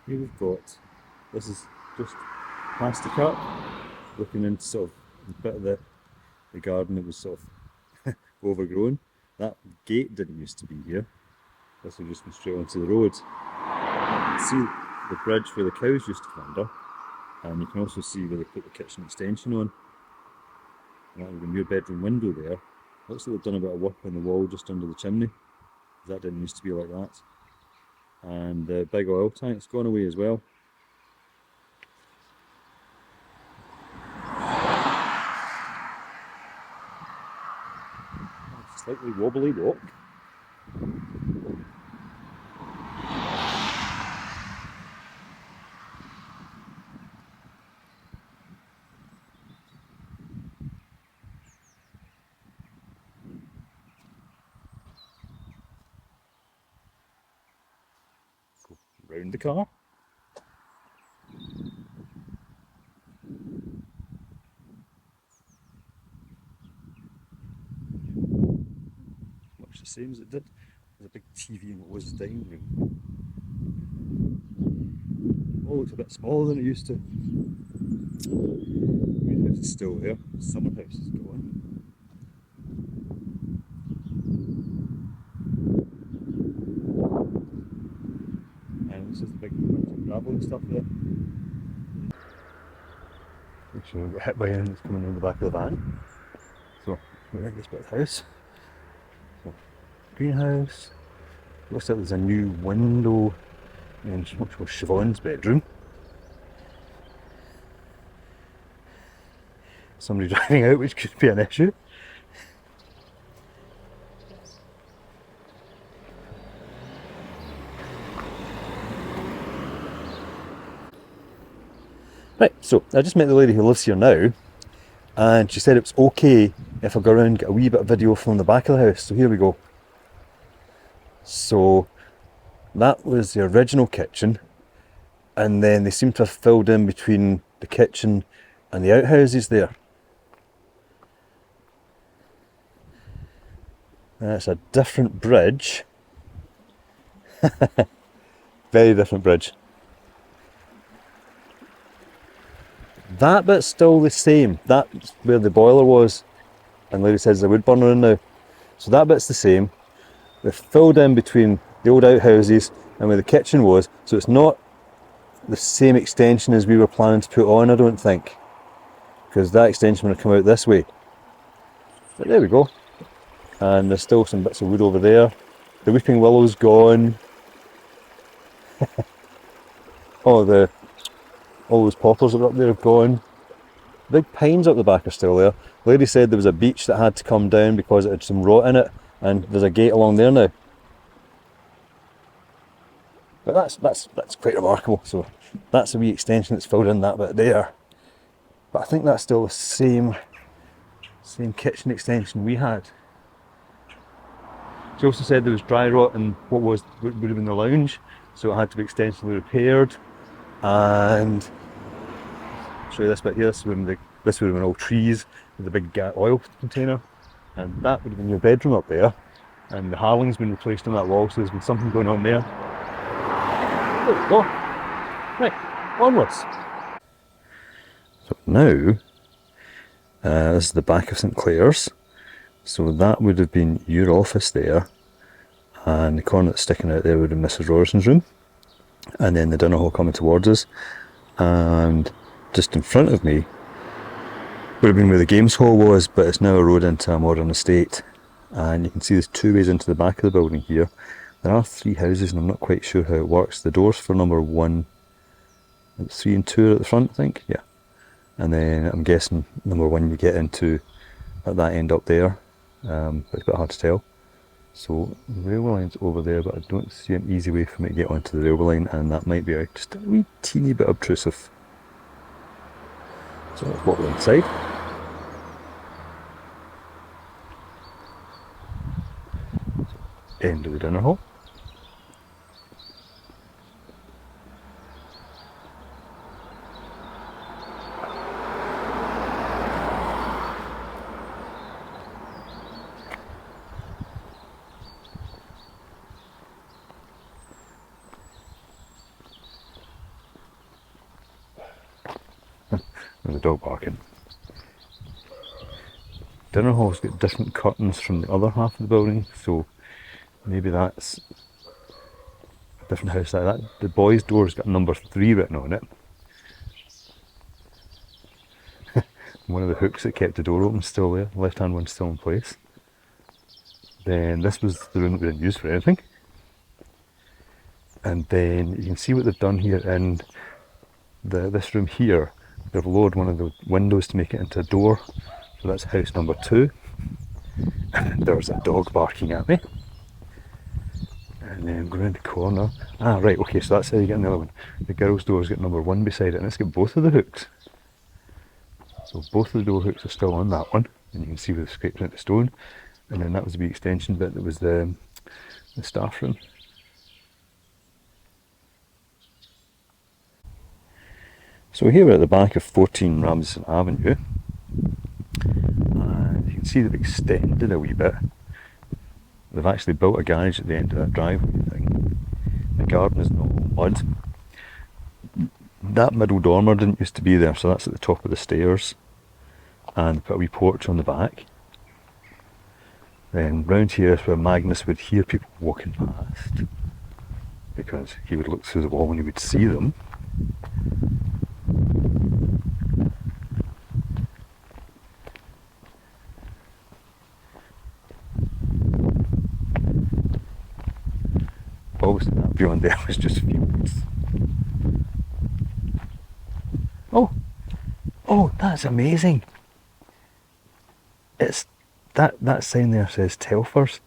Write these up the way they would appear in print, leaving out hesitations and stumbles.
Here we've got, this is just plastic up, looking into sort of a bit of the garden that was sort of overgrown. That gate didn't used to be here. This will just go straight onto the road. You can see the bridge where the cows used to come under, and you can also see where they put the kitchen extension on. And that would be a new bedroom window there. Looks like they've done a bit of work on the wall just under the chimney. That didn't used to be like that. And the big oil tank's gone away as well. Slightly wobbly walk. Go round the car. Much the same as it did. There's a big TV in what was the dining room. Oh, looks a bit smaller than it used to. Greenhouse is still there. Summer house is gone. And this is the big gravel and stuff there. Make sure we get hit by anything that's coming in the back of the van. So we're in this bit of the house. So greenhouse. Looks like there's a new window in which was Siobhan's bedroom. Somebody driving out, which could be an issue. Right, so I just met the lady who lives here now, and she said it was okay if I go around and get a wee bit of video from the back of the house. So here we go. So that was the original kitchen, and then they seem to have filled in between the kitchen and the outhouses there. That's a different bridge. Very different bridge. That bit's still the same. That's where the boiler was, and Larry says the wood burner in now. So that bit's the same. They've filled in between the old outhouses and where the kitchen was, so it's not the same extension as we were planning to put on, I don't think, because that extension would have come out this way. But there we go. And there's still some bits of wood over there. The weeping willow's gone. All those poplars that were up there have gone. Big pines up the back are still there. Lady said there was a beech that had to come down because it had some rot in it, and there's a gate along there now. But that's quite remarkable. So that's a wee extension that's filled in that bit there. But I think that's still the same kitchen extension we had. She also said there was dry rot in what would have been the lounge, so it had to be extensively repaired. And I'll show you this bit here. This would have been all trees with a big oil container, and that would have been your bedroom up there. And the harling's been replaced on that wall, so there's been something going on there. There we go. Right, onwards. So now, this is the back of St Clair's. So that would have been your office there, and the corner that's sticking out there would have been Mrs Rorison's room, and then the dinner hall coming towards us, and just in front of me would have been where the games hall was, but it's now a road into a modern estate, and you can see there's two ways into the back of the building here. There are three houses, and I'm not quite sure how it works. The doors for number 1, 3 and 2 are at the front, I think, yeah. And then I'm guessing number 1 you get into at that end up there, but it's a bit hard to tell. So the railway line's over there, but I don't see an easy way for me to get onto the railway line, and that might be just a wee teeny bit obtrusive. So let's walk inside. End of the dinner hall. There's a dog barking. Dinner hall's got different curtains from the other half of the building, so maybe that's a different house like that. The boys' door's got number 3 written on it. One of the hooks that kept the door open is still there, the left hand one's still in place. Then this was the room that we didn't use for anything. And then you can see what they've done here in this room here. They've lowered one of the windows to make it into a door. So that's house number 2. And there's a dog barking at me. And then go around the corner. Ah, right, okay, so that's how you get in the other one. The girls' door's got number 1 beside it, and it's got both of the hooks. So both of the door hooks are still on that one, and you can see where they've scraped into stone. And then that was the wee extension bit that was the staff room. So here we're at the back of 14 Ramsden Avenue, and you can see they've extended a wee bit. They've actually built a garage at the end of that driveway thing. The garden is not all mud. That middle dormer didn't used to be there, so that's at the top of the stairs. And they put a wee porch on the back. Then round here is where Magnus would hear people walking past, because he would look through the wall and he would see them. Obviously that beyond there was just fields. Oh, that's amazing. It's that sign there says Telfers.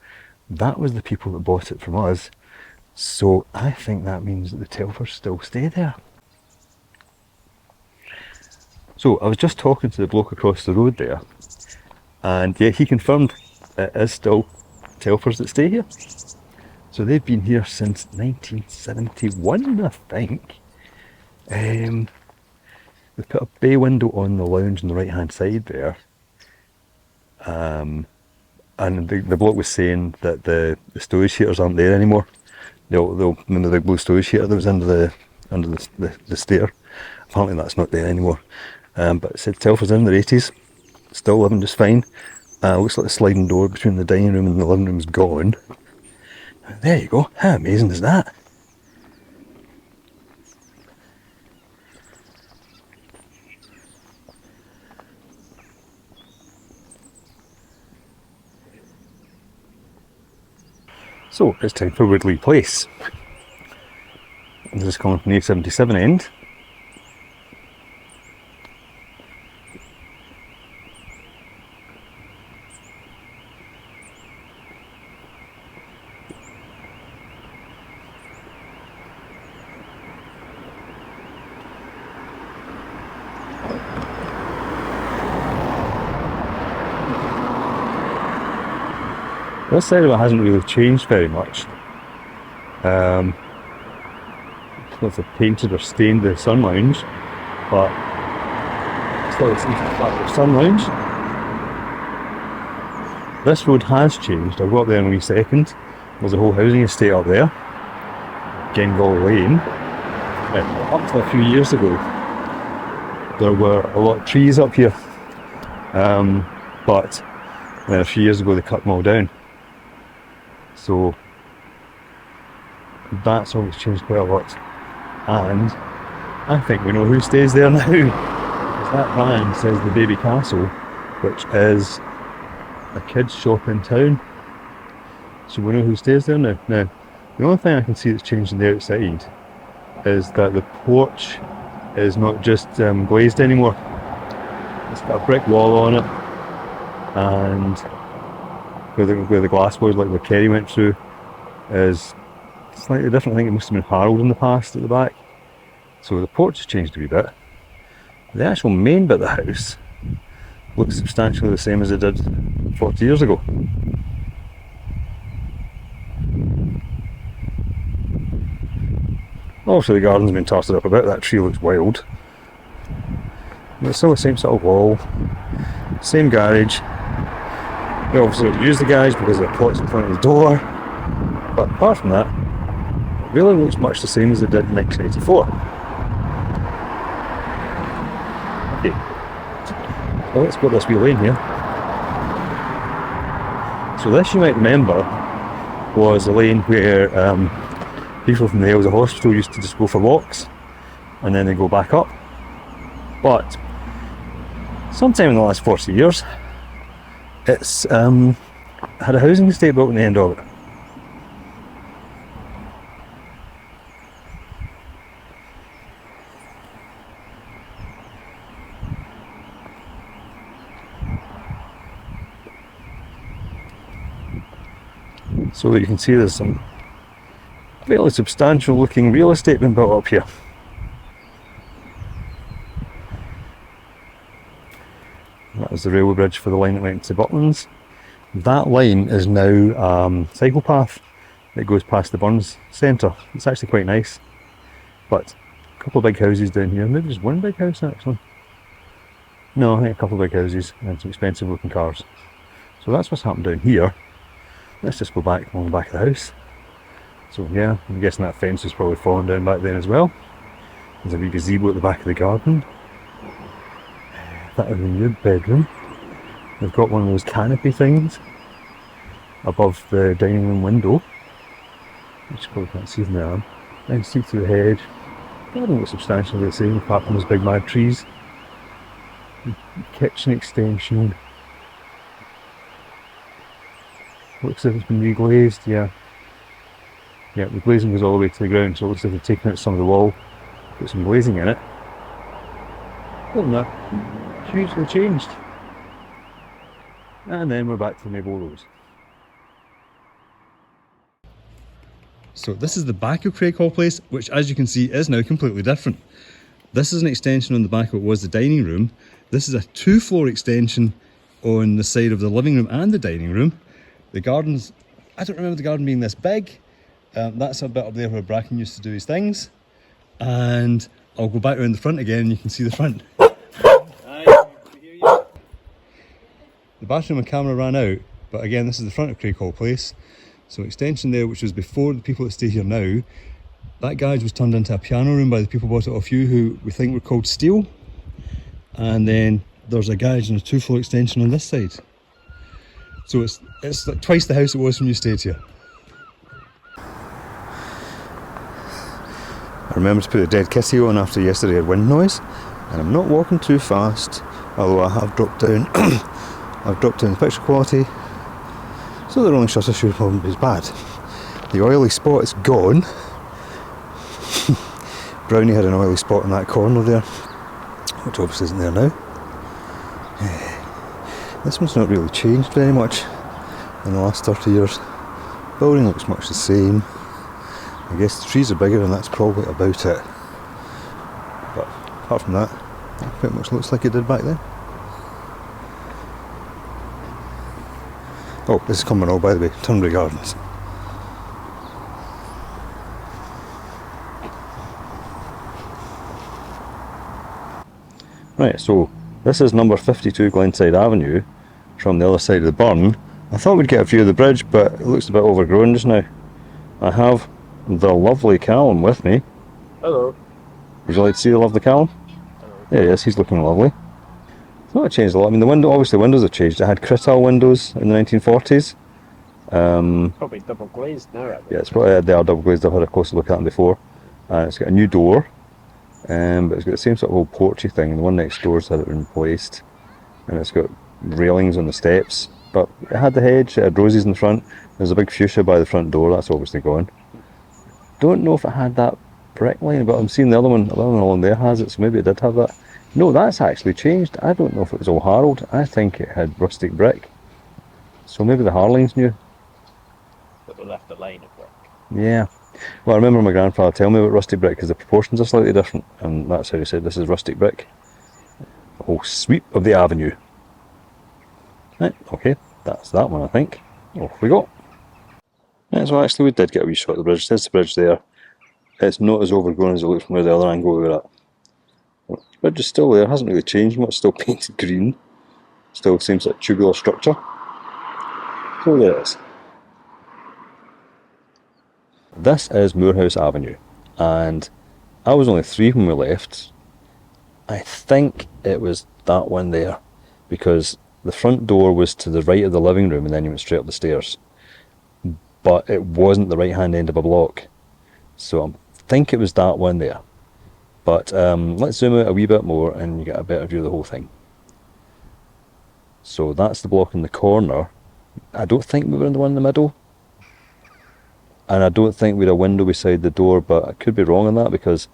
That was the people that bought it from us. So I think that means that the Telfers still stay there. So I was just talking to the bloke across the road there, and yeah, he confirmed it is still Telfers that stay here. So they've been here since 1971, I think. They put a bay window on the lounge on the right hand side there. And the bloke was saying that the storage heaters aren't there anymore. Remember the blue storage heater that was under the stair? Apparently that's not there anymore. But it said Telfers in their 80s, still living just fine. Looks like the sliding door between the dining room and the living room is gone. There you go, how amazing is that? So it's time for Woodley Place. This is coming from the A77 end. This side of it hasn't really changed very much. It's a painted or stained the sun lounge, but still it's the sun lounge. This road has changed. I'll go up there in a wee second. There's a whole housing estate up there, Gengal Lane. Up to a few years ago, there were a lot of trees up here, but then a few years ago they cut them all down. So that's always changed quite a lot, and I think we know who stays there now. That van says the Baby Castle, which is a kids shop in town. So we know who stays there now. Now, the only thing I can see that's changed on the outside is that the porch is not just glazed anymore. It's got a brick wall on it, and where the glass was, like where Kerry went through, is slightly different. I think it must have been Harold in the past at the back. So the porch has changed a wee bit. The actual main bit of the house looks substantially the same as it did 40 years ago. Obviously the garden's been tossed up a bit, that tree looks wild. But it's still the same sort of wall, same garage. We obviously don't use the garage because of the plots in front of the door, but apart from that, it really looks much the same as it did in 1984. Okay. Well, let's go up this wee lane here. So this, you might remember, was the lane where people from the Ailsa Hospital used to just go for walks and then they go back up. But sometime in the last 40 years, it's had a housing estate built in the end of it. So you can see there's some fairly substantial looking real estate being built up here. That was the railway bridge for the line that went to Butlins. That line is now cycle path that goes past the Burns Centre. It's actually quite nice, but a couple of big houses down here. Maybe just one big house actually. No, I think a couple of big houses and some expensive looking cars. So that's what's happened down here. Let's just go back along the back of the house. So yeah, I'm guessing that fence was probably fallen down back then as well. There's a wee gazebo at the back of the garden. That is a new bedroom. They've got one of those canopy things above the dining room window, which you probably can't see from there. Then see through the hedge. Garden looks substantially the same apart from those big mad trees. Kitchen extension. Looks as if it's been reglazed, yeah. Yeah, the glazing goes all the way to the ground, so it looks like they've taken out some of the wall, put some glazing in it. Other than that, hugely changed. And then we're back to Maple Rose. So this is the back of Craighall Place, which as you can see is now completely different. This is an extension on the back of what was the dining room. This is a 2-floor extension on the side of the living room and the dining room. The gardens, I don't remember the garden being this big. That's a bit up there where Bracken used to do his things. And I'll go back around the front again and you can see the front. The bathroom and camera ran out, but again this is the front of Craighall Place. So extension there, which was before the people that stay here now. That garage was turned into a piano room by the people bought it off you, who we think were called Steel. And then there's a garage and a 2-floor extension on this side. So it's like twice the house it was when you stayed here. I remember to put the dead kitty on after yesterday had wind noise, and I'm not walking too fast, although I have dropped down I've dropped down the picture quality, so the rolling shutter should probably be as bad. The oily spot is gone. Brownie had an oily spot in that corner there, which obviously isn't there now. This one's not really changed very much in the last 30 years. Building looks much the same. I guess the trees are bigger and that's probably about it. But apart from that, it pretty much looks like it did back then. Oh, this is Cumbernauld, by the way, Turnberry Gardens. Right, so this is number 52 Glenside Avenue from the other side of the burn. I thought we'd get a view of the bridge, but it looks a bit overgrown just now. I have the lovely Callum with me. Hello. Would you like to see the lovely Callum? Hello. There he is, he's looking lovely. It's not changed a lot. I mean, the window, obviously the windows have changed. It had Crittall windows in the 1940s. Probably double glazed now, I think. Yeah, it's probably, they are double glazed. I've had a closer look at them before. It's got a new door, but it's got the same sort of old porchy thing. The one next door's had it replaced, and it's got railings on the steps. But it had the hedge, it had roses in the front. There's a big fuchsia by the front door, that's obviously gone. Don't know if it had that brick line, but I'm seeing the other one along there has it, so maybe it did have that. No, that's actually changed. I don't know if it was all Harold. I think it had rustic brick. So maybe the Harlings knew. But they left the line of brick. Yeah. Well, I remember my grandfather telling me about rustic brick because the proportions are slightly different, and that's how he said this is rustic brick. The whole sweep of the avenue. Right, okay, that's that one I think. Off we go. Right, so actually we did get a wee shot of the bridge. There's the bridge there. It's not as overgrown as it looks from where the other angle we were at. The bridge is still there, hasn't really changed much, still painted green. Still seems like tubular structure. So there it is. This is Moorhouse Avenue, and I was only 3 when we left. I think it was that one there. because the front door was to the right of the living room and then you went straight up the stairs. But it wasn't the right hand end of a block. So I think it was that one there. But let's zoom out a wee bit more and you get a better view of the whole thing. So that's the block in the corner. I don't think we were in the one in the middle. And I don't think we had a window beside the door, but I could be wrong on that because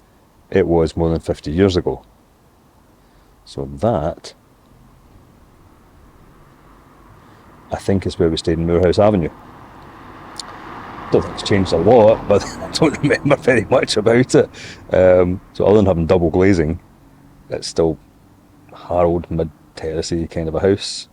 it was more than 50 years ago. So that, I think, is where we stayed in Moorhouse Avenue. Don't think it's changed a lot, but I don't remember very much about it. So other than having double glazing, it's still Harold mid-terracey kind of a house.